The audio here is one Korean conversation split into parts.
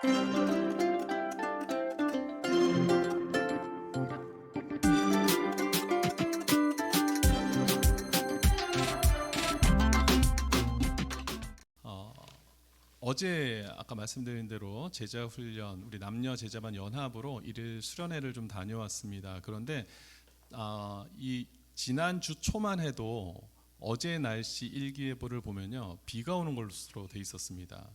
어제 아까 말씀드린 대로 제자 훈련, 우리 남녀 제자반 연합으로 일일 수련회를 좀 다녀왔습니다. 그런데 이 지난주 초만 해도 어제 날씨 일기예보를 보면요, 비가 오는 걸로 돼 있었습니다.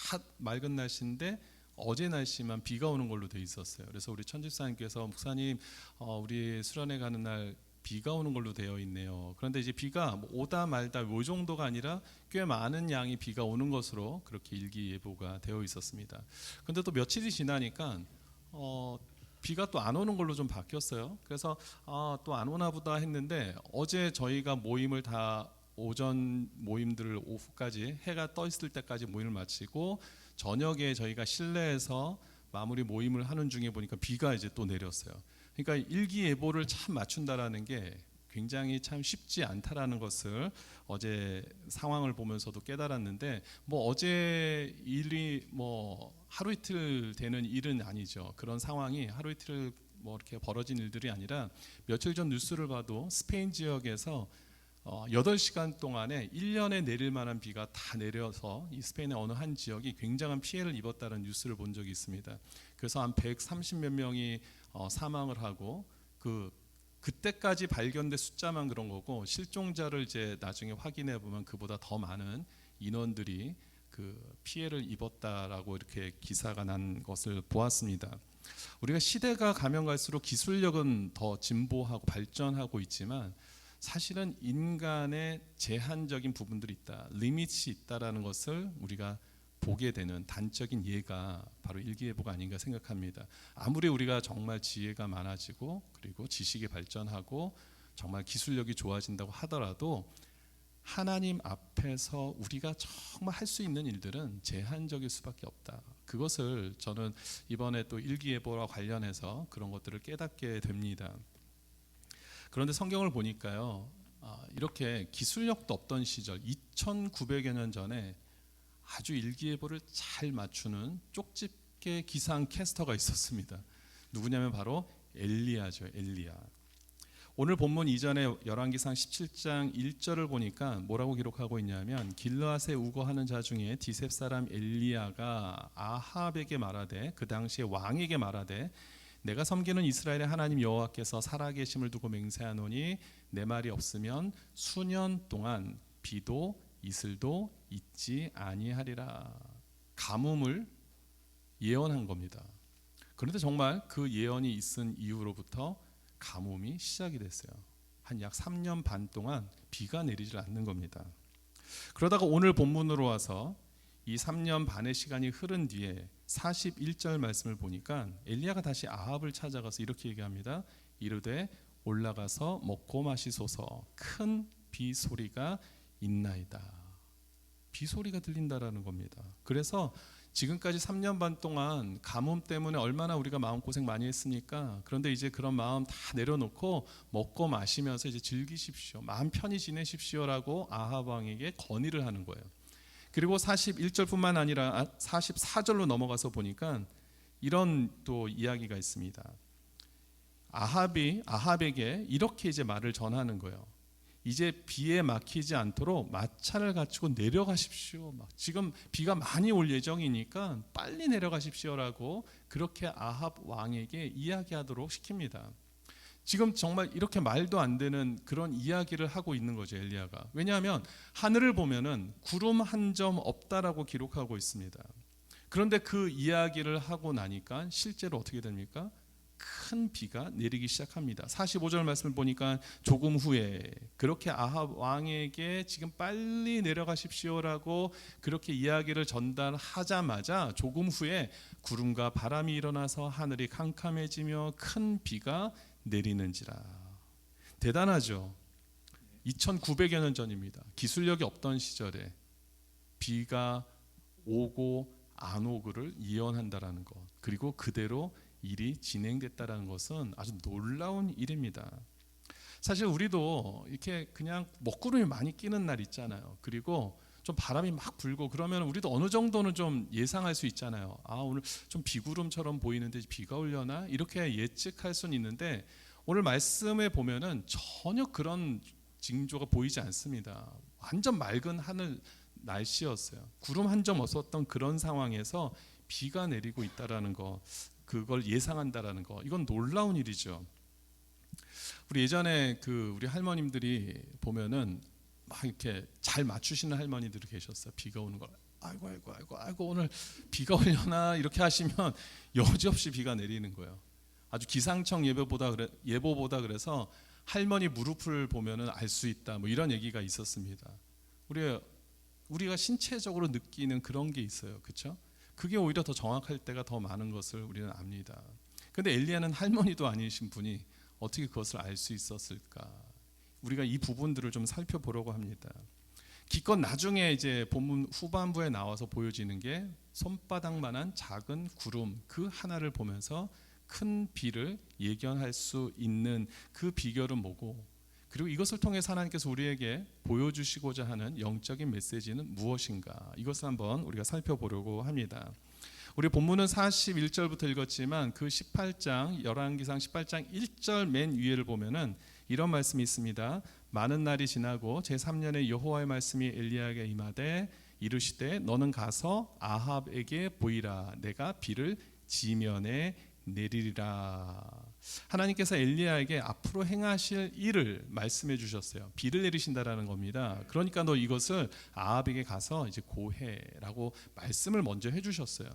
다 맑은 날씨인데 어제 날씨만 비가 오는 걸로 돼 있었어요. 그래서 우리 천집사님께서 목사님, 우리 수련회 가는 날 비가 오는 걸로 되어 있네요. 그런데 이제 비가 뭐 오다 말다 요 정도가 아니라 꽤 많은 양이 비가 오는 것으로 그렇게 일기예보가 되어 있었습니다. 그런데 또 며칠이 지나니까 비가 또 안 오는 걸로 좀 바뀌었어요. 그래서 또 안 오나 보다 했는데 어제 저희가 모임을 다 오전 모임들을 오후까지 해가 떠 있을 때까지 모임을 마치고 저녁에 저희가 실내에서 마무리 모임을 하는 중에 보니까 비가 이제 또 내렸어요. 그러니까 일기예보를 참 맞춘다라는 게 굉장히 참 쉽지 않다라는 것을 어제 상황을 보면서도 깨달았는데, 뭐 어제 일이 뭐 하루 이틀 되는 일은 아니죠. 그런 상황이 하루 이틀 뭐 이렇게 벌어진 일들이 아니라 며칠 전 뉴스를 봐도 스페인 지역에서 8시간 동안에 1년에 내릴 만한 비가 다 내려서 이 스페인의 어느 한 지역이 굉장한 피해를 입었다는 뉴스를 본 적이 있습니다. 그래서 한 130몇 명이 사망을 하고 그때까지 발견된 숫자만 그런 거고, 실종자를 이제 나중에 확인해 보면 그보다 더 많은 인원들이 그 피해를 입었다라고 이렇게 기사가 난 것을 보았습니다. 우리가 시대가 가면 갈수록 기술력은 더 진보하고 발전하고 있지만 사실은 인간의 제한적인 부분들이 있다, 리밋이 있다라는 것을 우리가 보게 되는 단적인 예가 바로 일기예보가 아닌가 생각합니다. 아무리 우리가 정말 지혜가 많아지고 그리고 지식이 발전하고 정말 기술력이 좋아진다고 하더라도 하나님 앞에서 우리가 정말 할 수 있는 일들은 제한적일 수밖에 없다. 그것을 저는 이번에 또 일기예보와 관련해서 그런 것들을 깨닫게 됩니다. 그런데 성경을 보니까요, 이렇게 기술력도 없던 시절 2900여 년 전에 아주 일기예보를 잘 맞추는 쪽집게 기상 캐스터가 있었습니다. 누구냐면 바로 엘리야죠. 엘리야. 오늘 본문 이전에 열왕기상 17장 1절을 보니까 뭐라고 기록하고 있냐면, 길르앗에 우거하는 자 중에 디셉 사람 엘리야가 아합에게 말하되, 그 당시에 왕에게 말하되, 내가 섬기는 이스라엘의 하나님 여호와께서 살아계심을 두고 맹세하노니 내 말이 없으면 수년 동안 비도 이슬도 있지 아니하리라. 가뭄을 예언한 겁니다. 그런데 정말 그 예언이 있은 이후로부터 가뭄이 시작이 됐어요. 한 약 3년 반 동안 비가 내리질 않는 겁니다. 그러다가 오늘 본문으로 와서 이 3년 반의 시간이 흐른 뒤에 41절 말씀을 보니까 엘리야가 다시 아합을 찾아가서 이렇게 얘기합니다. 이르되 올라가서 먹고 마시소서, 큰 비 소리가 있나이다. 비 소리가 들린다라는 겁니다. 그래서 지금까지 3년 반 동안 가뭄 때문에 얼마나 우리가 마음고생 많이 했습니까? 그런데 이제 그런 마음 다 내려놓고 먹고 마시면서 이제 즐기십시오, 마음 편히 지내십시오라고 아합 왕에게 건의를 하는 거예요. 그리고 41절뿐만 아니라 44절로 넘어가서 보니까 이런 또 이야기가 있습니다. 아합에게 이렇게 이제 말을 전하는 거예요. 이제 비에 막히지 않도록 마차를 갖추고 내려가십시오. 지금 비가 많이 올 예정이니까 빨리 내려가십시오라고 그렇게 아합 왕에게 이야기하도록 시킵니다. 지금 정말 이렇게 말도 안 되는 그런 이야기를 하고 있는 거죠, 엘리야가. 왜냐하면 하늘을 보면은 구름 한 점 없다라고 기록하고 있습니다. 그런데 그 이야기를 하고 나니까 실제로 어떻게 됩니까? 큰 비가 내리기 시작합니다. 45절 말씀을 보니까 조금 후에 그렇게 아합 왕에게 지금 빨리 내려가십시오라고 그렇게 이야기를 전달하자마자 조금 후에 구름과 바람이 일어나서 하늘이 캄캄해지며 큰 비가 내리는지라. 대단하죠. 2900여 년 전입니다. 기술력이 없던 시절에 비가 오고 안 오고를 예언한다라는 것, 그리고 그대로 일이 진행됐다라는 것은 아주 놀라운 일입니다. 사실 우리도 이렇게 그냥 먹구름이 많이 끼는 날 있잖아요. 그리고 좀 바람이 막 불고 그러면 우리도 어느 정도는 좀 예상할 수 있잖아요. 아, 오늘 좀 비구름처럼 보이는데 비가 오려나? 이렇게 예측할 수는 있는데 오늘 말씀에 보면은 전혀 그런 징조가 보이지 않습니다. 완전 맑은 하늘 날씨였어요. 구름 한 점 없었던 그런 상황에서 비가 내리고 있다라는 거, 그걸 예상한다라는 거, 이건 놀라운 일이죠. 우리 예전에 우리 할머님들이 보면은 막 이렇게 잘 맞추시는 할머니들이 계셨어요. 비가 오는 걸 아이고 오늘 비가 오려나 이렇게 하시면 여지없이 비가 내리는 거예요. 아주 기상청 예보보다 그래서 할머니 무릎을 보면은 알 수 있다, 뭐 이런 얘기가 있었습니다. 우리가 신체적으로 느끼는 그런 게 있어요, 그렇죠? 그게 오히려 더 정확할 때가 더 많은 것을 우리는 압니다. 근데 엘리야는 할머니도 아니신 분이 어떻게 그것을 알 수 있었을까? 우리가 이 부분들을 좀 살펴보려고 합니다. 기껏 나중에 이제 본문 후반부에 나와서 보여지는 게 손바닥만한 작은 구름 그 하나를 보면서 큰 비를 예견할 수 있는 그 비결은 뭐고, 그리고 이것을 통해서 하나님께서 우리에게 보여주시고자 하는 영적인 메시지는 무엇인가, 이것을 한번 우리가 살펴보려고 합니다. 우리 본문은 41절부터 읽었지만 그 18장 열왕기상 18장 1절 맨 위에를 보면은 이런 말씀이 있습니다. 많은 날이 지나고 제3년에 여호와의 말씀이 엘리야에게 임하되 이르시되 너는 가서 아합에게 보이라. 내가 비를 지면에 내리리라. 하나님께서 엘리야에게 앞으로 행하실 일을 말씀해 주셨어요. 비를 내리신다라는 겁니다. 그러니까 너 이것을 아합에게 가서 이제 고해라고 말씀을 먼저 해주셨어요.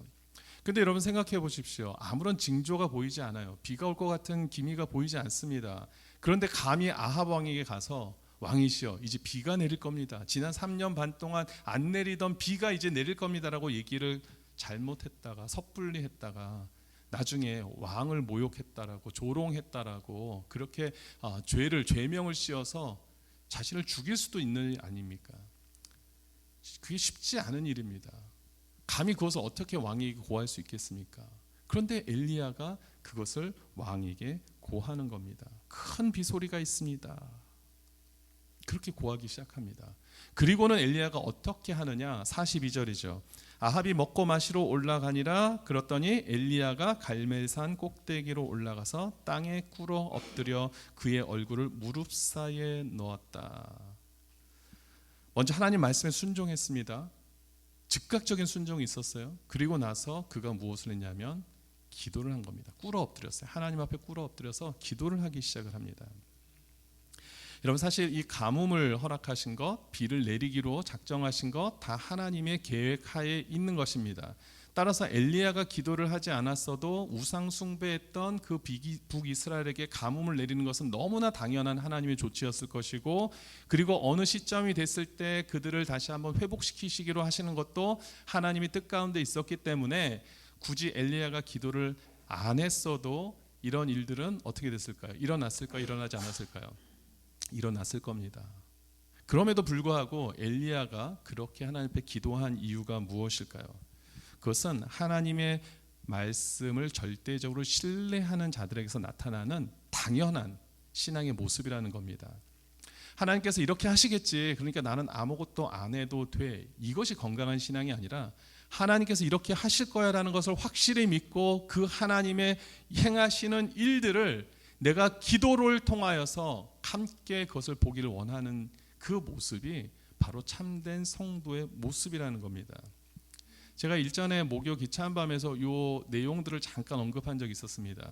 근데 여러분 생각해 보십시오. 아무런 징조가 보이지 않아요. 비가 올 것 같은 기미가 보이지 않습니다. 그런데 감히 아합 왕에게 가서 왕이시여 이제 비가 내릴 겁니다. 지난 3년 반 동안 안 내리던 비가 이제 내릴 겁니다라고 얘기를 잘못했다가 섣불리 했다가 나중에 왕을 모욕했다라고 조롱했다라고 그렇게 죄명을 씌워서 자신을 죽일 수도 있는 일 아닙니까? 그게 쉽지 않은 일입니다. 감히 그것을 어떻게 왕에게 고할 수 있겠습니까? 그런데 엘리야가 그것을 왕에게 고하는 겁니다. 큰 비소리가 있습니다. 그렇게 고하기 시작합니다. 그리고는 엘리야가 어떻게 하느냐? 42절이죠. 아합이 먹고 마시러 올라가니라. 그랬더니 엘리야가 갈멜산 꼭대기로 올라가서 땅에 꿇어 엎드려 그의 얼굴을 무릎 사이에 넣었다. 먼저 하나님 말씀에 순종했습니다. 즉각적인 순종이 있었어요. 그리고 나서 그가 무엇을 했냐면 기도를 한 겁니다. 꿇어 엎드렸어요. 하나님 앞에 꿇어 엎드려서 기도를 하기 시작을 합니다. 여러분 사실 이 가뭄을 허락하신 것, 비를 내리기로 작정하신 것 다 하나님의 계획하에 있는 것입니다. 따라서 엘리야가 기도를 하지 않았어도 우상 숭배했던 그 북이스라엘에게 가뭄을 내리는 것은 너무나 당연한 하나님의 조치였을 것이고, 그리고 어느 시점이 됐을 때 그들을 다시 한번 회복시키시기로 하시는 것도 하나님의 뜻 가운데 있었기 때문에 굳이 엘리야가 기도를 안 했어도 이런 일들은 어떻게 됐을까요? 일어났을까요? 일어나지 않았을까요? 일어났을 겁니다. 그럼에도 불구하고 엘리야가 그렇게 하나님 앞에 기도한 이유가 무엇일까요? 그것은 하나님의 말씀을 절대적으로 신뢰하는 자들에게서 나타나는 당연한 신앙의 모습이라는 겁니다. 하나님께서 이렇게 하시겠지, 그러니까 나는 아무것도 안 해도 돼, 이것이 건강한 신앙이 아니라 하나님께서 이렇게 하실 거야 라는 것을 확실히 믿고 그 하나님의 행하시는 일들을 내가 기도를 통하여서 함께 그것을 보기를 원하는 그 모습이 바로 참된 성도의 모습이라는 겁니다. 제가 일전에 목요 기차 한밤에서 이 내용들을 잠깐 언급한 적이 있었습니다.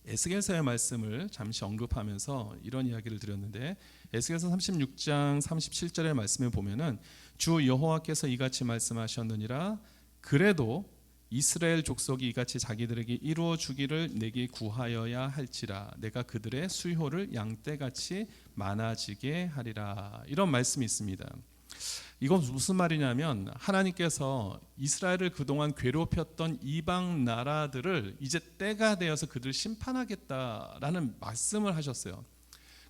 에스겔서의 말씀을 잠시 언급하면서 이런 이야기를 드렸는데, 에스겔서 36장 37절의 말씀에 보면은 주 여호와께서 이같이 말씀하셨느니라. 그래도 이스라엘 족속이 이같이 자기들에게 이루어 주기를 내게 구하여야 할지라. 내가 그들의 수효를 양떼같이 많아지게 하리라. 이런 말씀이 있습니다. 이건 무슨 말이냐면 하나님께서 이스라엘을 그동안 괴롭혔던 이방 나라들을 이제 때가 되어서 그들을 심판하겠다라는 말씀을 하셨어요.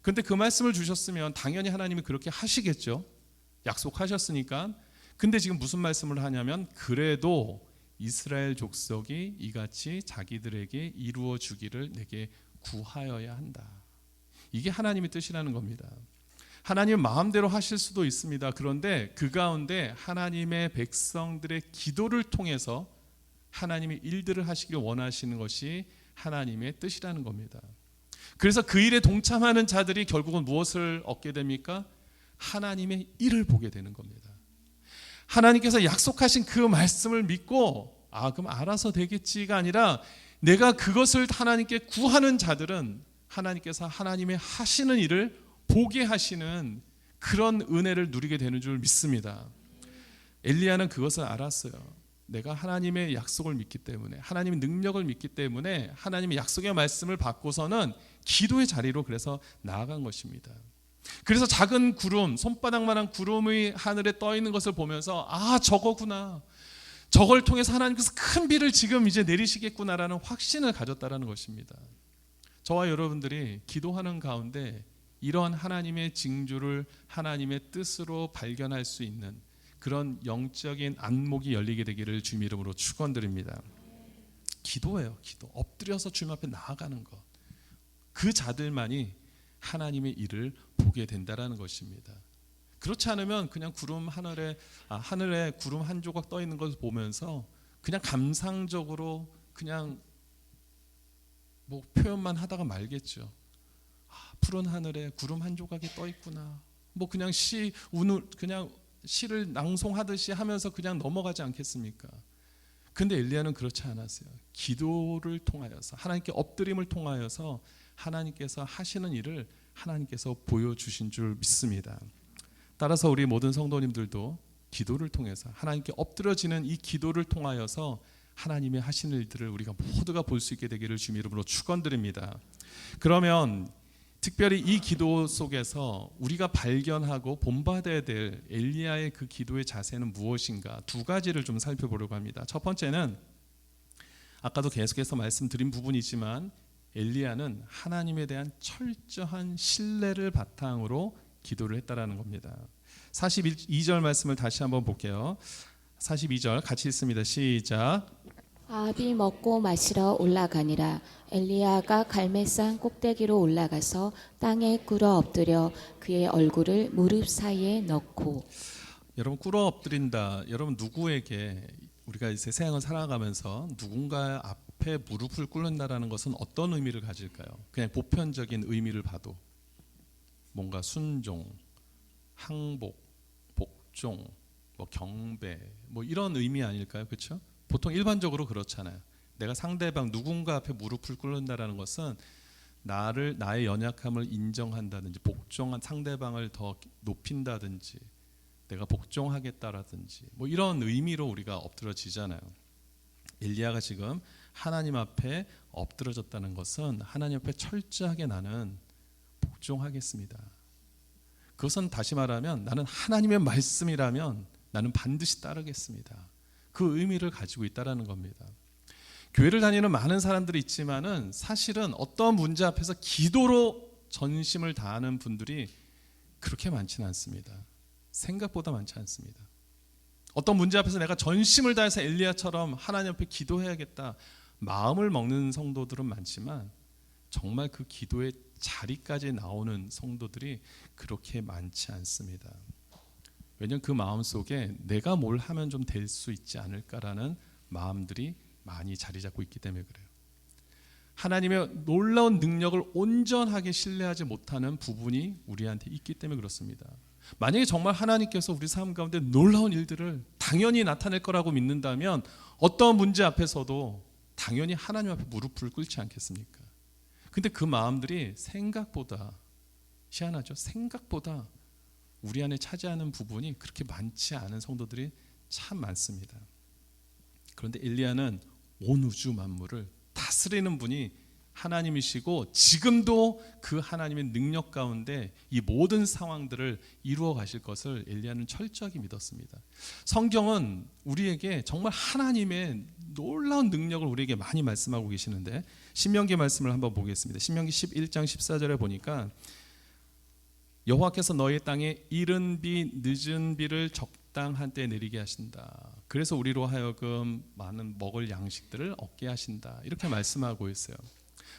그런데 그 말씀을 주셨으면 당연히 하나님이 그렇게 하시겠죠. 약속하셨으니까. 근데 지금 무슨 말씀을 하냐면 그래도 이스라엘 족속이 이같이 자기들에게 이루어 주기를 내게 구하여야 한다. 이게 하나님의 뜻이라는 겁니다. 하나님 마음대로 하실 수도 있습니다. 그런데 그 가운데 하나님의 백성들의 기도를 통해서 하나님이 일들을 하시길 원하시는 것이 하나님의 뜻이라는 겁니다. 그래서 그 일에 동참하는 자들이 결국은 무엇을 얻게 됩니까? 하나님의 일을 보게 되는 겁니다. 하나님께서 약속하신 그 말씀을 믿고 그럼 알아서 되겠지가 아니라 내가 그것을 하나님께 구하는 자들은 하나님께서 하나님의 하시는 일을 보게 하시는 그런 은혜를 누리게 되는 줄 믿습니다. 엘리야는 그것을 알았어요. 내가 하나님의 약속을 믿기 때문에, 하나님의 능력을 믿기 때문에 하나님의 약속의 말씀을 받고서는 기도의 자리로 그래서 나아간 것입니다. 그래서 작은 구름, 손바닥만한 구름이 하늘에 떠 있는 것을 보면서 저거구나, 저걸 통해서 하나님께서 큰 비를 지금 이제 내리시겠구나라는 확신을 가졌다라는 것입니다. 저와 여러분들이 기도하는 가운데 이러한 하나님의 징조를 하나님의 뜻으로 발견할 수 있는 그런 영적인 안목이 열리게 되기를 주님 이름으로 축원드립니다. 기도예요. 기도. 엎드려서 주님 앞에 나아가는 것. 그 자들만이 하나님의 일을 보게 된다라는 것입니다. 그렇지 않으면 그냥 구름 하늘에 구름 한 조각 떠 있는 것을 보면서 그냥 감상적으로 그냥 표현만 하다가 말겠죠. 푸른 하늘에 구름 한 조각이 떠 있구나. 그냥 그냥 시를 낭송하듯이 하면서 그냥 넘어가지 않겠습니까? 근데 엘리야는 그렇지 않았어요. 기도를 통하여서, 하나님께 엎드림을 통하여서 하나님께서 하시는 일을 하나님께서 보여주신 줄 믿습니다. 따라서 우리 모든 성도님들도 기도를 통해서, 하나님께 엎드려지는 이 기도를 통하여서 하나님의 하시는 일들을 우리가 모두가 볼 수 있게 되기를 주님 이름으로 축원드립니다. 그러면 특별히 이 기도 속에서 우리가 발견하고 본받아야 될 엘리야의 그 기도의 자세는 무엇인가, 두 가지를 좀 살펴보려고 합니다. 첫 번째는 아까도 계속해서 말씀드린 부분이지만 엘리야는 하나님에 대한 철저한 신뢰를 바탕으로 기도를 했다라는 겁니다. 42절 말씀을 다시 한번 볼게요. 42절 같이 읽습니다. 시작. 아합이 먹고 마시러 올라가니라. 엘리야가 갈멜산 꼭대기로 올라가서 땅에 꿇어 엎드려 그의 얼굴을 무릎 사이에 넣고. 여러분, 꿇어 엎드린다. 여러분, 누구에게 우리가 이 세상을 살아가면서 누군가 앞에 무릎을 꿇는다라는 것은 어떤 의미를 가질까요? 그냥 보편적인 의미를 봐도 뭔가 순종, 항복, 복종, 경배 이런 의미 아닐까요? 그렇죠? 보통 일반적으로 그렇잖아요. 내가 상대방 누군가 앞에 무릎을 꿇는다라는 것은 나의 연약함을 인정한다든지, 복종한 상대방을 더 높인다든지, 내가 복종하겠다라든지 이런 의미로 우리가 엎드러지잖아요. 엘리야가 지금 하나님 앞에 엎드러졌다는 것은 하나님 앞에 철저하게 나는 복종하겠습니다. 그것은 다시 말하면 나는 하나님의 말씀이라면 나는 반드시 따르겠습니다. 그 의미를 가지고 있다라는 겁니다. 교회를 다니는 많은 사람들이 있지만은 사실은 어떤 문제 앞에서 기도로 전심을 다하는 분들이 그렇게 많지는 않습니다. 생각보다 많지 않습니다. 어떤 문제 앞에서 내가 전심을 다해서 엘리야처럼 하나님 앞에 기도해야겠다 마음을 먹는 성도들은 많지만 정말 그 기도의 자리까지 나오는 성도들이 그렇게 많지 않습니다. 왜냐하면 그 마음 속에 내가 뭘 하면 좀 될 수 있지 않을까라는 마음들이 많이 자리 잡고 있기 때문에 그래요. 하나님의 놀라운 능력을 온전하게 신뢰하지 못하는 부분이 우리한테 있기 때문에 그렇습니다. 만약에 정말 하나님께서 우리 삶 가운데 놀라운 일들을 당연히 나타낼 거라고 믿는다면 어떤 문제 앞에서도 당연히 하나님 앞에 무릎을 꿇지 않겠습니까? 근데 그 마음들이 생각보다 희한하죠. 생각보다 우리 안에 차지하는 부분이 그렇게 많지 않은 성도들이 참 많습니다. 그런데 엘리야는 온 우주 만물을 다스리는 분이 하나님이시고 지금도 그 하나님의 능력 가운데 이 모든 상황들을 이루어 가실 것을 엘리야는 철저하게 믿었습니다. 성경은 우리에게 정말 하나님의 놀라운 능력을 우리에게 많이 말씀하고 계시는데 신명기 말씀을 한번 보겠습니다. 신명기 11장 14절에 보니까 여호와께서 너희 땅에 이른 비 늦은 비를 적당한 때에 내리게 하신다. 그래서 우리로 하여금 많은 먹을 양식들을 얻게 하신다. 이렇게 말씀하고 있어요.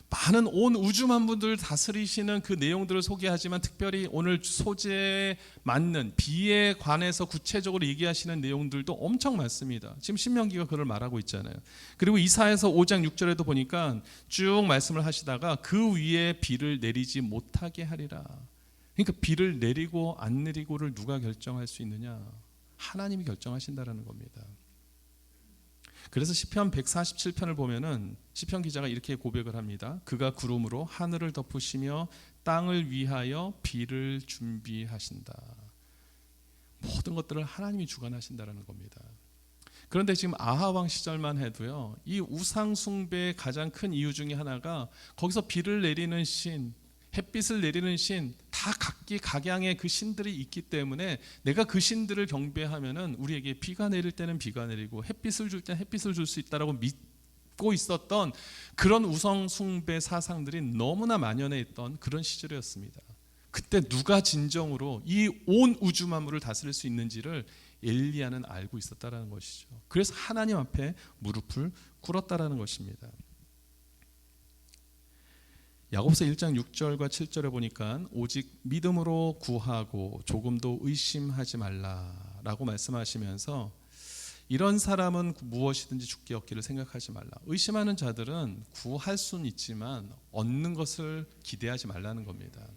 많은 온 우주 만물들을 다스리시는 그 내용들을 소개하지만 특별히 오늘 소재에 맞는 비에 관해서 구체적으로 얘기하시는 내용들도 엄청 많습니다. 지금 신명기가 그걸 말하고 있잖아요. 그리고 이사야서 5장 6절에도 보니까 쭉 말씀을 하시다가 그 위에 비를 내리지 못하게 하리라. 그러니까 비를 내리고 안 내리고를 누가 결정할 수 있느냐? 하나님이 결정하신다라는 겁니다. 그래서 시편 147편을 보면은 시편 기자가 이렇게 고백을 합니다. 그가 구름으로 하늘을 덮으시며 땅을 위하여 비를 준비하신다. 모든 것들을 하나님이 주관하신다라는 겁니다. 그런데 지금 아하 왕 시절만 해도요, 이 우상 숭배의 가장 큰 이유 중에 하나가 거기서 비를 내리는 신, 햇빛을 내리는 신, 다 각기 각양의 그 신들이 있기 때문에 내가 그 신들을 경배하면은 우리에게 비가 내릴 때는 비가 내리고 햇빛을 줄 때는 햇빛을 줄 수 있다라고 믿고 있었던 그런 우상 숭배 사상들이 너무나 만연해 있던 그런 시절이었습니다. 그때 누가 진정으로 이 온 우주 만물을 다스릴 수 있는지를 엘리야는 알고 있었다라는 것이죠. 그래서 하나님 앞에 무릎을 꿇었다라는 것입니다. 야고보서 1장 6절과 7절에 보니까 오직 믿음으로 구하고 조금도 의심하지 말라라고 말씀하시면서 이런 사람은 무엇이든지 주께 얻기를 생각하지 말라. 의심하는 자들은 구할 수는 있지만 얻는 것을 기대하지 말라는 겁니다.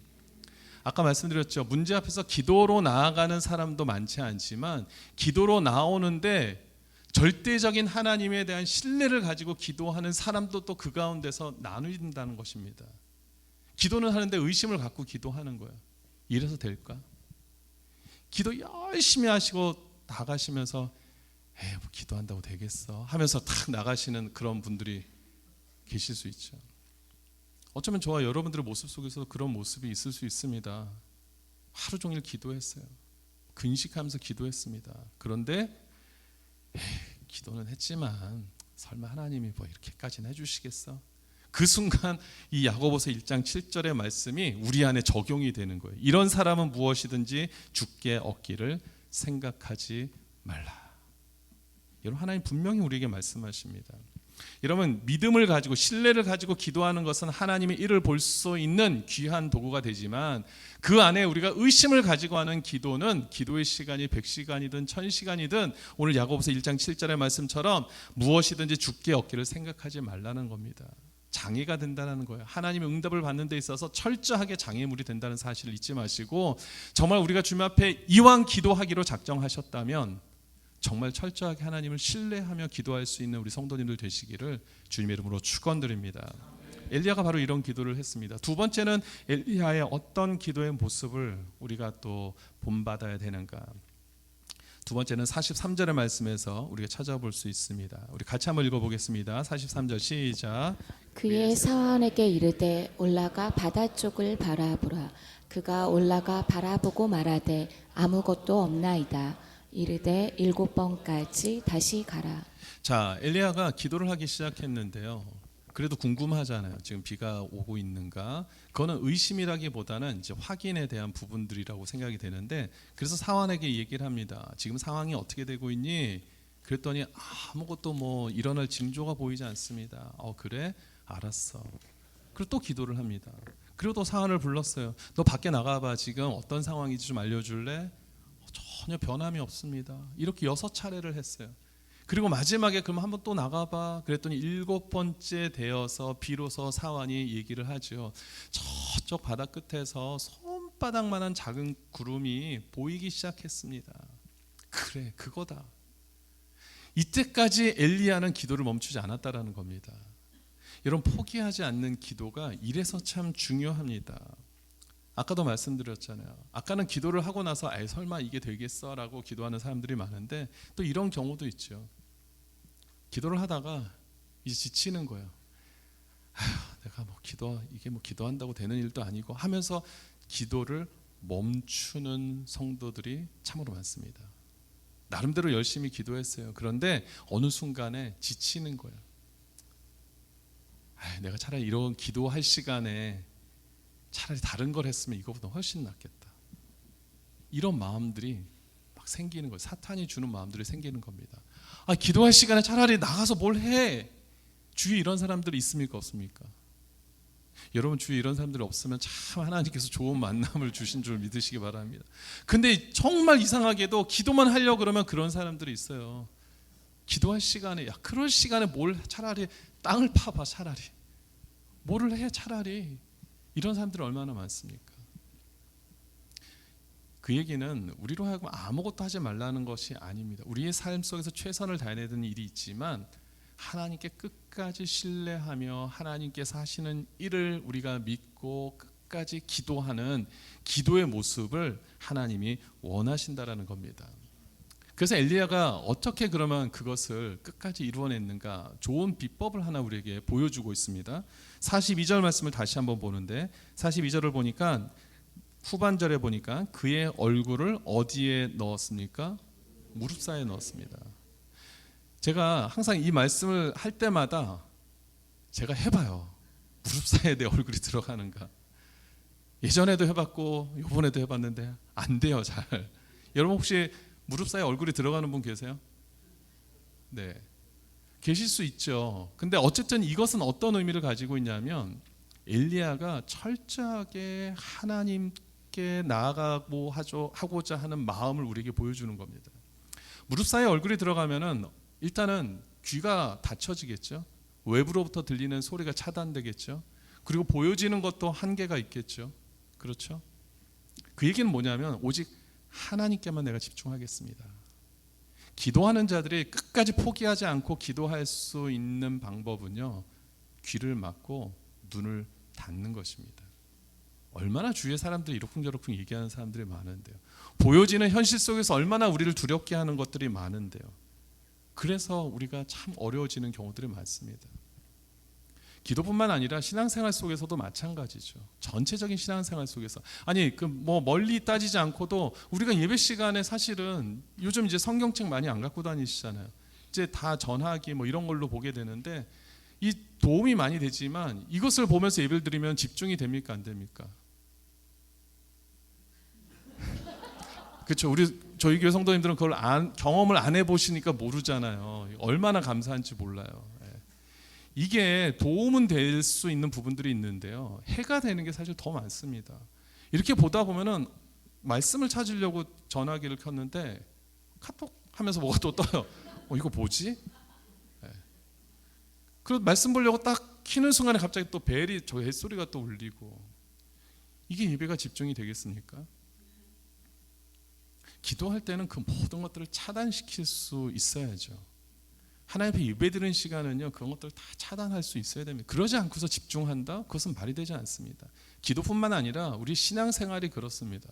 아까 말씀드렸죠. 문제 앞에서 기도로 나아가는 사람도 많지 않지만 기도로 나오는데 절대적인 하나님에 대한 신뢰를 가지고 기도하는 사람도 또 그 가운데서 나누어진다는 것입니다. 기도는 하는데 의심을 갖고 기도하는 거예요. 이래서 될까? 기도 열심히 하시고 나가시면서 뭐 기도한다고 되겠어 하면서 탁 나가시는 그런 분들이 계실 수 있죠. 어쩌면 저와 여러분들의 모습 속에서도 그런 모습이 있을 수 있습니다. 하루 종일 기도했어요. 근식하면서 기도했습니다. 그런데 기도는 했지만 설마 하나님이 뭐 이렇게까지는 해주시겠어? 그 순간 이 야고보서 1장 7절의 말씀이 우리 안에 적용이 되는 거예요. 이런 사람은 무엇이든지 주께 얻기를 생각하지 말라. 여러분, 하나님 분명히 우리에게 말씀하십니다. 여러분, 믿음을 가지고 신뢰를 가지고 기도하는 것은 하나님의 일을 볼 수 있는 귀한 도구가 되지만 그 안에 우리가 의심을 가지고 하는 기도는 기도의 시간이 100시간이든 1000시간이든 오늘 야고보서 1장 7절의 말씀처럼 무엇이든지 주께 얻기를 생각하지 말라는 겁니다. 장애가 된다는 거예요. 하나님의 응답을 받는 데 있어서 철저하게 장애물이 된다는 사실을 잊지 마시고 정말 우리가 주님 앞에 이왕 기도하기로 작정하셨다면 정말 철저하게 하나님을 신뢰하며 기도할 수 있는 우리 성도님들 되시기를 주님의 이름으로 축원드립니다. 엘리야가 바로 이런 기도를 했습니다. 두 번째는 엘리야의 어떤 기도의 모습을 우리가 또 본받아야 되는가? 두 번째는 43절의 말씀에서 우리가 찾아볼 수 있습니다. 우리 같이 한번 읽어보겠습니다. 43절 시작. 그의 사환에게 이르되 올라가 바다 쪽을 바라보라. 그가 올라가 바라보고 말하되 아무것도 없나이다. 이르되 7번까지 다시 가라. 자, 엘리야가 기도를 하기 시작했는데요. 그래도 궁금하잖아요. 지금 비가 오고 있는가? 그거는 의심이라기보다는 이제 확인에 대한 부분들이라고 생각이 되는데, 그래서 사환에게 얘기를 합니다. 지금 상황이 어떻게 되고 있니? 그랬더니 아무것도 뭐 일어날 징조가 보이지 않습니다. 그래? 알았어. 그리고 또 기도를 합니다. 그리고 또 사환을 불렀어요. 너 밖에 나가봐. 지금 어떤 상황인지 좀 알려줄래? 전혀 변함이 없습니다. 이렇게 6차례를 했어요. 그리고 마지막에 그럼 한번 또 나가봐. 그랬더니 7번째 되어서 비로소 사환이 얘기를 하죠. 저쪽 바다 끝에서 손바닥만한 작은 구름이 보이기 시작했습니다. 그래, 그거다. 이때까지 엘리야는 기도를 멈추지 않았다라는 겁니다. 여러분, 포기하지 않는 기도가 이래서 참 중요합니다. 아까도 말씀드렸잖아요. 아까는 기도를 하고 나서 설마 이게 되겠어? 라고 기도하는 사람들이 많은데 또 이런 경우도 있죠. 기도를 하다가 이제 지치는 거예요. 내가 이게 기도한다고 되는 일도 아니고 하면서 기도를 멈추는 성도들이 참으로 많습니다. 나름대로 열심히 기도했어요. 그런데 어느 순간에 지치는 거예요. 내가 차라리 이런 기도할 시간에 차라리 다른 걸 했으면 이거보다 훨씬 낫겠다. 이런 마음들이 막 생기는 거예요. 사탄이 주는 마음들이 생기는 겁니다. 기도할 시간에 차라리 나가서 뭘 해. 주위에 이런 사람들이 있습니까? 없습니까? 여러분 주위에 이런 사람들이 없으면 참 하나님께서 좋은 만남을 주신 줄 믿으시기 바랍니다. 근데 정말 이상하게도 기도만 하려고 그러면 그런 사람들이 있어요. 기도할 시간에, 야 그럴 시간에 뭘, 차라리 땅을 파봐, 차라리 뭐를 해, 차라리. 이런 사람들이 얼마나 많습니까? 그 얘기는 우리로 하여금 아무것도 하지 말라는 것이 아닙니다. 우리의 삶 속에서 최선을 다해야 되는 일이 있지만 하나님께 끝까지 신뢰하며 하나님께서 하시는 일을 우리가 믿고 끝까지 기도하는 기도의 모습을 하나님이 원하신다라는 겁니다. 그래서 엘리야가 어떻게 그러면 그것을 끝까지 이루어냈는가, 좋은 비법을 하나 우리에게 보여주고 있습니다. 42절 말씀을 다시 한번 보는데 42절을 보니까 후반절에 보니까 그의 얼굴을 어디에 넣었습니까? 무릎 사이에 넣었습니다. 제가 항상 이 말씀을 할 때마다 제가 해봐요. 무릎 사이에 내 얼굴이 들어가는가. 예전에도 해봤고 이번에도 해봤는데 안 돼요, 잘. 여러분 혹시 무릎 사이에 얼굴이 들어가는 분 계세요? 네, 계실 수 있죠. 근데 어쨌든 이것은 어떤 의미를 가지고 있냐면 엘리야가 철저하게 하나님께 나아가고 하고자 하는 마음을 우리에게 보여주는 겁니다. 무릎 사이에 얼굴이 들어가면은 일단은 귀가 닫혀지겠죠. 외부로부터 들리는 소리가 차단되겠죠. 그리고 보여지는 것도 한계가 있겠죠. 그렇죠? 그 얘기는 뭐냐면 오직 하나님께만 내가 집중하겠습니다. 기도하는 자들이 끝까지 포기하지 않고 기도할 수 있는 방법은요, 귀를 막고 눈을 닫는 것입니다. 얼마나 주위의 사람들이 이러쿵저러쿵 얘기하는 사람들이 많은데요. 보여지는 현실 속에서 얼마나 우리를 두렵게 하는 것들이 많은데요. 그래서 우리가 참 어려워지는 경우들이 많습니다. 기도뿐만 아니라 신앙생활 속에서도 마찬가지죠. 전체적인 신앙생활 속에서, 아니 그 뭐 멀리 따지지 않고도 우리가 예배 시간에 사실은 요즘 이제 성경책 많이 안 갖고 다니시잖아요. 이제 다 전화기 뭐 이런 걸로 보게 되는데 이 도움이 많이 되지만 이것을 보면서 예배를 드리면 집중이 됩니까, 안 됩니까? 그렇죠. 저희 교회 성도님들은 그걸 경험을 안 해보시니까 모르잖아요. 얼마나 감사한지 몰라요. 이게 도움은 될 수 있는 부분들이 있는데요, 해가 되는 게 사실 더 많습니다. 이렇게 보다 보면은 말씀을 찾으려고 전화기를 켰는데 카톡 하면서 뭐가 또 떠요. 이거 뭐지? 그리고 말씀 보려고 딱 키는 순간에 갑자기 또 벨이, 저 벨소리가 또 울리고. 이게 예배가 집중이 되겠습니까? 기도할 때는 그 모든 것들을 차단시킬 수 있어야죠. 하나님 앞에 예배드리는 시간은요, 그런 것들을 다 차단할 수 있어야 됩니다. 그러지 않고서 집중한다? 그것은 말이 되지 않습니다. 기도뿐만 아니라 우리 신앙생활이 그렇습니다.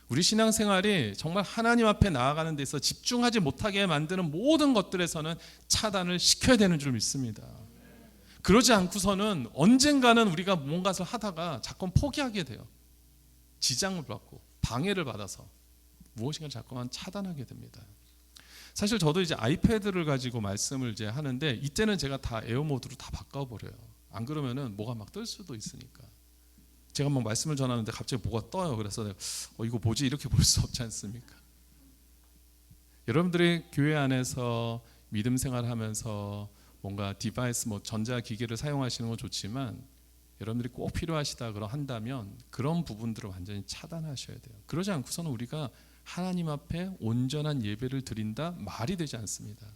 우리 신앙생활이 정말 하나님 앞에 나아가는 데서 집중하지 못하게 만드는 모든 것들에서는 차단을 시켜야 되는 줄 믿습니다. 그러지 않고서는 언젠가는 우리가 뭔가를 하다가 자꾸 포기하게 돼요. 지장을 받고 방해를 받아서 무엇인가 자꾸만 차단하게 됩니다. 사실 저도 이제 아이패드를 가지고 말씀을 이제 하는데 이때는 제가 다 에어 모드로 다 바꿔버려요. 안 그러면은 뭐가 막 뜰 수도 있으니까. 제가 막 말씀을 전하는데 갑자기 뭐가 떠요. 그래서 내가 이거 뭐지, 이렇게 볼 수 없지 않습니까? 여러분들이 교회 안에서 믿음 생활하면서 뭔가 디바이스, 뭐 전자기기를 사용하시는 건 좋지만 여러분들이 꼭 필요하시다 한다면 그런 부분들을 완전히 차단하셔야 돼요. 그러지 않고서는 우리가 하나님 앞에 온전한 예배를 드린다 말이 되지 않습니다.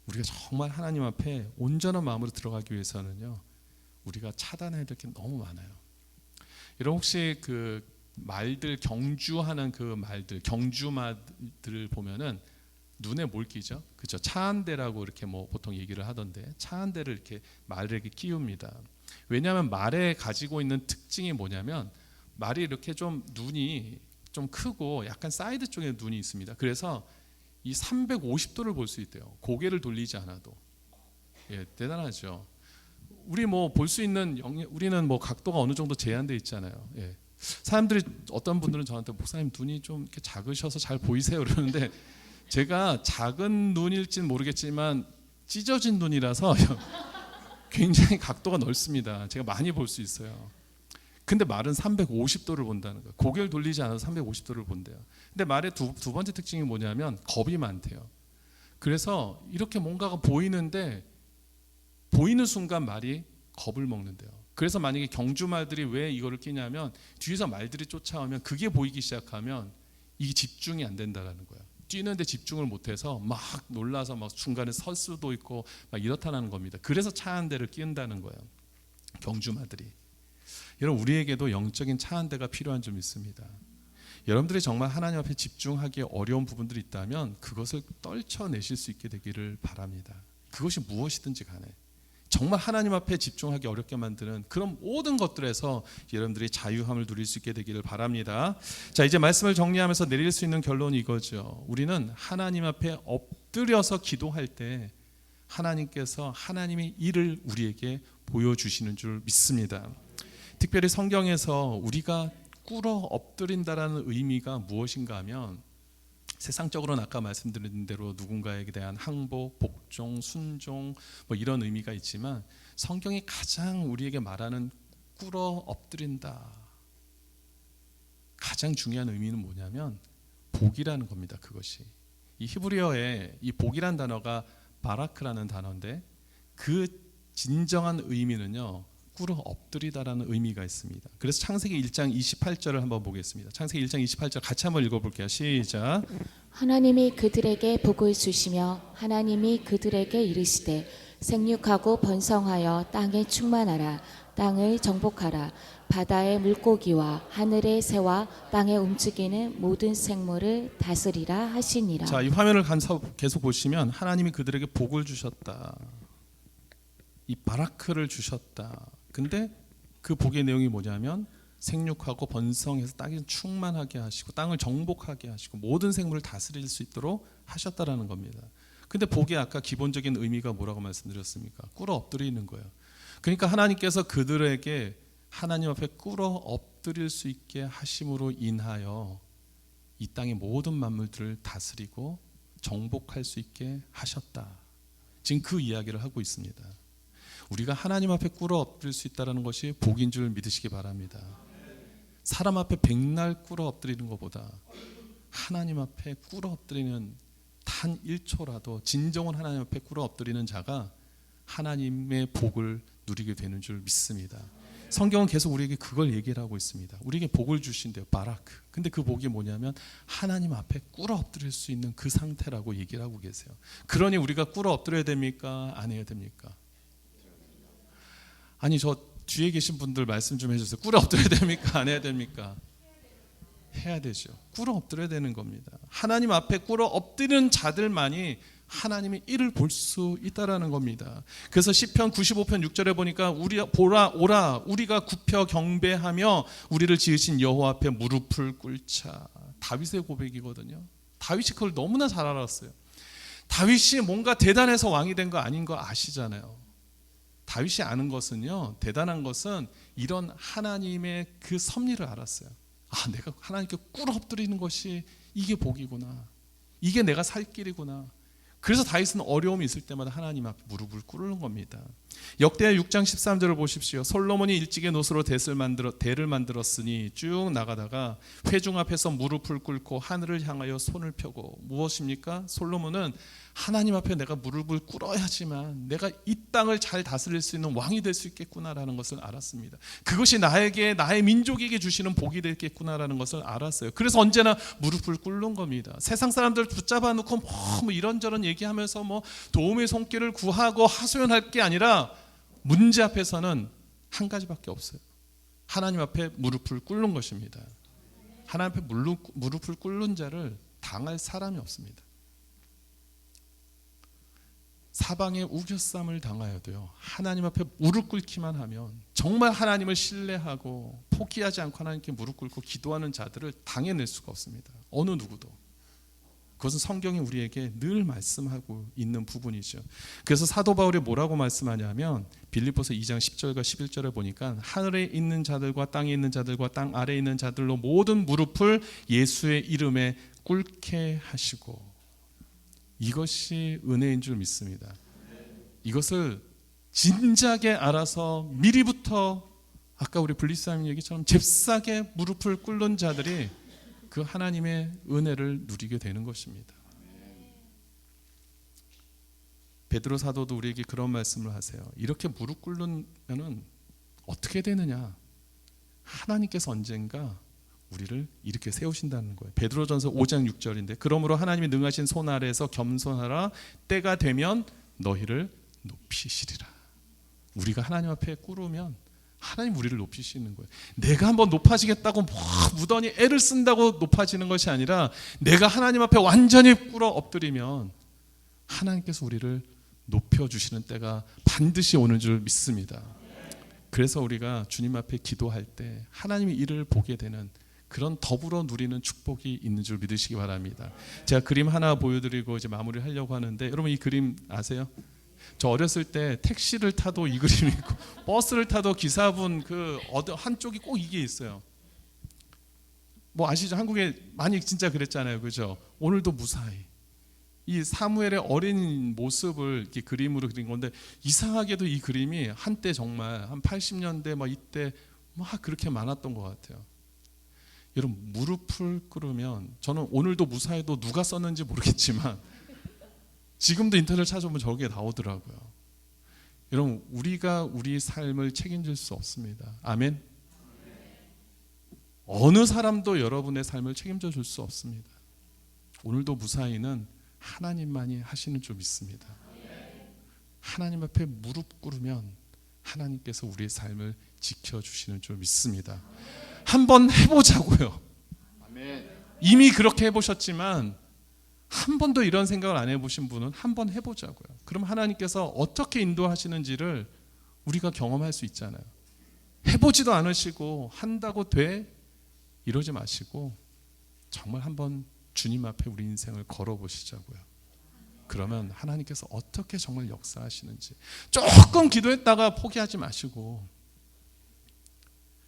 우리가 정말 하나님 앞에 온전한 마음으로 들어가기 위해서는요, 우리가 차단해야 될 게 너무 많아요. 여러분 혹시 그 말들, 경주하는 그 말들, 경주마들을 보면은 눈에 뭘 끼죠? 그렇죠. 차 한 대라고 이렇게 뭐 보통 얘기를 하던데, 차 한 대를 이렇게 말에게 끼웁니다. 왜냐하면 말에 가지고 있는 특징이 뭐냐면 말이 이렇게 좀 눈이 좀 크고 약간 사이드 쪽에 눈이 있습니다. 그래서 이 350도를 볼 수 있대요. 고개를 돌리지 않아도. 예, 대단하죠. 우리 뭐 볼 수 있는 우리는 뭐 각도가 어느 정도 제한돼 있잖아요. 예. 사람들이, 어떤 분들은 저한테 목사님 눈이 좀 이렇게 작으셔서 잘 보이세요 그러는데 제가 작은 눈일진 모르겠지만 찢어진 눈이라서 굉장히 각도가 넓습니다. 제가 많이 볼 수 있어요. 근데 말은 350도를 본다는 거예요. 고개를 돌리지 않아도 350도를 본대요. 근데 말의 두 번째 특징이 뭐냐면 겁이 많대요. 그래서 이렇게 뭔가가 보이는데 보이는 순간 말이 겁을 먹는데요. 그래서 만약에 경주말들이 왜 이거를 끼냐면 뒤에서 말들이 쫓아오면 그게 보이기 시작하면 이게 집중이 안 된다라는 거예요. 뛰는데 집중을 못해서 막 놀라서 막 중간에 설 수도 있고 막 이렇다는 겁니다. 그래서 차 한 대를 끼운다는 거예요. 경주마들이. 여러분 우리에게도 영적인 차 한 대가 필요한 점 있습니다. 여러분들이 정말 하나님 앞에 집중하기 어려운 부분들이 있다면 그것을 떨쳐내실 수 있게 되기를 바랍니다. 그것이 무엇이든지 간에 정말 하나님 앞에 집중하기 어렵게 만드는 그런 모든 것들에서 여러분들이 자유함을 누릴 수 있게 되기를 바랍니다. 자, 이제 말씀을 정리하면서 내릴 수 있는 결론이 이거죠. 우리는 하나님 앞에 엎드려서 기도할 때 하나님께서 하나님의 일을 우리에게 보여주시는 줄 믿습니다. 특별히 성경에서 우리가 꿇어 엎드린다라는 의미가 무엇인가 하면 세상적으로는 아까 말씀드린 대로 누군가에게 대한 항복, 복종, 순종 뭐 이런 의미가 있지만 성경이 가장 우리에게 말하는 꿇어 엎드린다 가장 중요한 의미는 뭐냐면 복이라는 겁니다. 그것이 이 히브리어에 이 복이란 단어가 바라크라는 단어인데 그 진정한 의미는요 꿇어 엎드리다라는 의미가 있습니다. 그래서 창세기 1장 28절을 한번 보겠습니다. 창세기 1장 28절 같이 한번 읽어볼게요. 시작. 하나님이 그들에게 복을 주시며 하나님이 그들에게 이르시되 생육하고 번성하여 땅에 충만하라. 땅을 정복하라. 바다의 물고기와 하늘의 새와 땅에 움직이는 모든 생물을 다스리라 하시니라. 자, 이 화면을 계속 보시면 하나님이 그들에게 복을 주셨다. 이 바라크를 주셨다. 근데 그 복의 내용이 뭐냐면 생육하고 번성해서 땅을 충만하게 하시고 땅을 정복하게 하시고 모든 생물을 다스릴 수 있도록 하셨다라는 겁니다. 근데 복의 아까 기본적인 의미가 뭐라고 말씀드렸습니까? 꿇어 엎드리는 거예요. 그러니까 하나님께서 그들에게 하나님 앞에 꿇어 엎드릴 수 있게 하심으로 인하여 이 땅의 모든 만물들을 다스리고 정복할 수 있게 하셨다. 지금 그 이야기를 하고 있습니다. 우리가 하나님 앞에 꿇어 엎드릴 수 있다는 것이 복인 줄 믿으시기 바랍니다. 사람 앞에 백날 꿇어 엎드리는 것보다 하나님 앞에 꿇어 엎드리는 단 1초라도 진정한 하나님 앞에 꿇어 엎드리는 자가 하나님의 복을 누리게 되는 줄 믿습니다. 성경은 계속 우리에게 그걸 얘기를 하고 있습니다. 우리에게 복을 주신대요. 바라크. 근데 그 복이 뭐냐면 하나님 앞에 꿇어 엎드릴 수 있는 그 상태라고 얘기를 하고 계세요. 그러니 우리가 꿇어 엎드려야 됩니까? 안 해야 됩니까? 아니 저 뒤에 계신 분들 말씀 좀 해주세요. 꿇어 엎드려야 됩니까? 안 해야 됩니까? 해야 되죠. 꿇어 엎드려야 되는 겁니다. 하나님 앞에 꿇어 엎드리는 자들만이 하나님의 일을 볼 수 있다라는 겁니다. 그래서 시편 95편 6절에 보니까 오라 우리가 굽혀 경배하며 우리를 지으신 여호와 앞에 무릎을 꿇자. 다윗의 고백이거든요. 다윗이 그걸 너무나 잘 알았어요. 다윗이 뭔가 대단해서 왕이 된 거 아닌 거 아시잖아요. 다윗이 아는 것은요, 대단한 것은 이런 하나님의 그 섭리를 알았어요. 아, 내가 하나님께 꿇어 엎드리는 것이 이게 복이구나. 이게 내가 살 길이구나. 그래서 다윗은 어려움이 있을 때마다 하나님 앞에 무릎을 꿇는 겁니다. 역대하 6장 13절을 보십시오. 솔로몬이 일찍의 노수로 대를 만들었으니 쭉 나가다가 회중 앞에서 무릎을 꿇고 하늘을 향하여 손을 펴고 무엇입니까? 솔로몬은 하나님 앞에 내가 무릎을 꿇어야지만 내가 이 땅을 잘 다스릴 수 있는 왕이 될 수 있겠구나라는 것을 알았습니다. 그것이 나에게 나의 민족에게 주시는 복이 되겠구나라는 것을 알았어요. 그래서 언제나 무릎을 꿇는 겁니다. 세상 사람들 붙잡아 놓고 뭐 이런저런 얘기하면서 뭐 도움의 손길을 구하고 하소연할 게 아니라 문제 앞에서는 한 가지밖에 없어요. 하나님 앞에 무릎을 꿇는 것입니다. 하나님 앞에 무릎을 꿇는 자를 당할 사람이 없습니다. 사방에 우겨쌈을 당하여도요, 하나님 앞에 무릎 꿇기만 하면 정말 하나님을 신뢰하고 포기하지 않고 하나님께 무릎 꿇고 기도하는 자들을 당해낼 수가 없습니다. 어느 누구도. 그것은 성경이 우리에게 늘 말씀하고 있는 부분이죠. 그래서 사도 바울이 뭐라고 말씀하냐면 빌립보서 2장 10절과 11절에 보니까 하늘에 있는 자들과 땅에 있는 자들과 땅 아래에 있는 자들로 모든 무릎을 예수의 이름에 꿇게 하시고, 이것이 은혜인 줄 믿습니다. 이것을 진작에 알아서 미리부터 아까 우리 블리스하님 얘기처럼 잽싸게 무릎을 꿇는 자들이 그 하나님의 은혜를 누리게 되는 것입니다. 베드로 사도도 우리에게 그런 말씀을 하세요. 이렇게 무릎 꿇으면은 어떻게 되느냐? 하나님께서 언젠가 우리를 이렇게 세우신다는 거예요. 베드로전서 5장 6절인데 그러므로 하나님이 능하신 손 아래에서 겸손하라. 때가 되면 너희를 높이시리라. 우리가 하나님 앞에 꿇으면 하나님 우리를 높이시는 거예요. 내가 한번 높아지겠다고 무던히 애를 쓴다고 높아지는 것이 아니라 내가 하나님 앞에 완전히 꿇어 엎드리면 하나님께서 우리를 높여주시는 때가 반드시 오는 줄 믿습니다. 그래서 우리가 주님 앞에 기도할 때 하나님의 일을 보게 되는 그런 더불어 누리는 축복이 있는 줄 믿으시기 바랍니다. 제가 그림 하나 보여드리고 이제 마무리를 하려고 하는데 여러분 이 그림 아세요? 저 어렸을 때 택시를 타도 이 그림이 있고 버스를 타도 기사분 그 한쪽이 꼭 이게 있어요. 뭐 아시죠? 한국에 많이 진짜 그랬잖아요, 그죠? 오늘도 무사히 이 사무엘의 어린 모습을 이렇게 그림으로 그린 건데 이상하게도 이 그림이 한때 정말 한 80년대 막 이때 막 그렇게 많았던 것 같아요. 여러분 무릎을 꿇으면 저는 오늘도 무사히도 누가 썼는지 모르겠지만 지금도 인터넷 찾아보면 저게 나오더라고요. 여러분 우리가 우리 삶을 책임질 수 없습니다. 아멘. 어느 사람도 여러분의 삶을 책임져 줄 수 없습니다. 오늘도 무사히는 하나님만이 하시는 줄 믿습니다. 하나님 앞에 무릎 꿇으면 하나님께서 우리의 삶을 지켜주시는 줄 믿습니다. 한번 해보자고요. 이미 그렇게 해보셨지만 한 번도 이런 생각을 안 해보신 분은 한번 해보자고요. 그럼 하나님께서 어떻게 인도하시는지를 우리가 경험할 수 있잖아요. 해보지도 않으시고 한다고 돼? 이러지 마시고 정말 한번 주님 앞에 우리 인생을 걸어보시자고요. 그러면 하나님께서 어떻게 정말 역사하시는지 조금 기도했다가 포기하지 마시고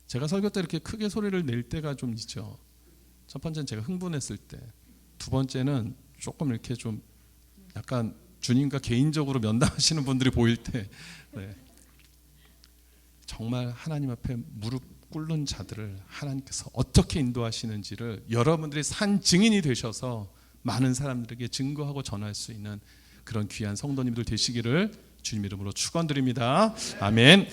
제가 설교 때 이렇게 크게 소리를 낼 때가 좀 있죠. 첫 번째는 제가 흥분했을 때, 두 번째는 조금 이렇게 좀 약간 주님과 개인적으로 면담하시는 분들이 보일 때 네. 정말 하나님 앞에 무릎 꿇는 자들을 하나님께서 어떻게 인도하시는지를 여러분들이 산 증인이 되셔서 많은 사람들에게 증거하고 전할 수 있는 그런 귀한 성도님들 되시기를 주님 이름으로 축원드립니다. 아멘.